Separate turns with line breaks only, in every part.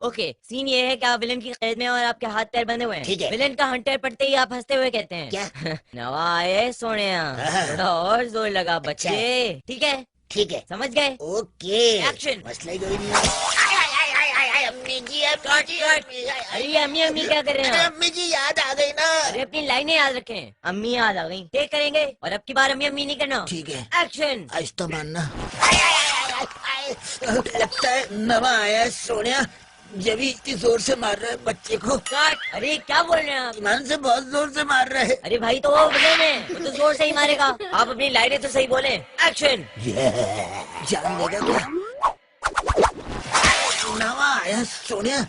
Okay, scene ये है कि आप विलन की कैद में हैं और आपके हाथ पैर बंधे हुए
ठीक
हैं।
है।
विलन का हंटर पड़ते ही आप हंसते हुए कहते हैं,
क्या?
नवा आए सोनिया, थोड़ा और जोर लगा
अच्छा
बच्चे। ठीक है,
ठीक है,
समझ गए?
ओके।
एक्शन।
मसला ही कोई नहीं है। अम्मी जी, अम्मी जी, अम्मी जी,
अरे ये अम्मी अम्मी क्या कर रहे हैं आप?
अम्मी जी याद आ गई ना।
अरे अपनी लाइनें याद रखें। अम्मी याद आ गई, टेक करेंगे और अब की बार अम्मी अम्मी नहीं करना।
ठीक है,
एक्शन।
आज तो मानना। लगता है नवा आया है सोनिया, जब ही इतनी जोर से मार रहा है बच्चे को।
कट। अरे क्या बोल रहे हैं आप?
ईमान से बहुत जोर से मार रहा है।
अरे भाई तो वो विलेन है, वो तो जोर से ही मारेगा। आप अपनी लाइनें तो सही बोले। एक्शन।
जान देगा क्या? नवा आया सोनिया,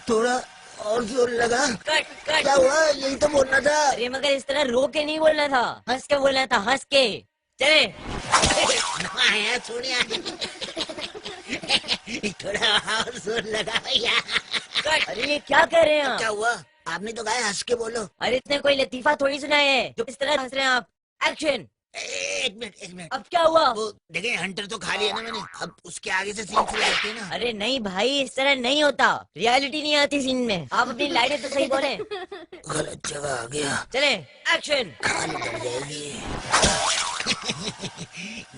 थोड़ा और जोर लगा।
Cut cut.
क्या हुआ? यही तो बोलना था।
अरे मगर इस तरह रो के नहीं बोलना था, हंस के बोलना था, हंस के। चले।
नवा आया सोनिया, थोड़ा और जोर लगा भैया।
कट। अरे ये क्या कह रहे हैं
क्या
आप?
हुआ? आपने तो कहा हंस के बोलो।
अरे इसने कोई लतीफा थोड़ी सुनाया है जो इस तरह हंस रहे हैं आप। एक्शन।
एक मिनट एक मिनट।
अब क्या हुआ?
वो देखें, हंटर तो खा लिया ना मैंने, अब उसके आगे से सीन शुरू होती है ना।
अरे नहीं भाई, इस तरह नहीं होता, रियलिटी नहीं आती सीन में। आप अपनी लाइनें तो सही बोले।
गलत जगह आ गया।
चले। एक्शन।
खाली पड़ जाएगी।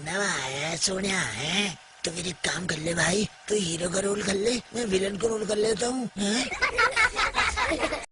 नवा आया सोनिया है तो फिर एक काम कर ले भाई, तू हीरो का रोल कर ले, मैं विलन का रोल कर लेता हूँ।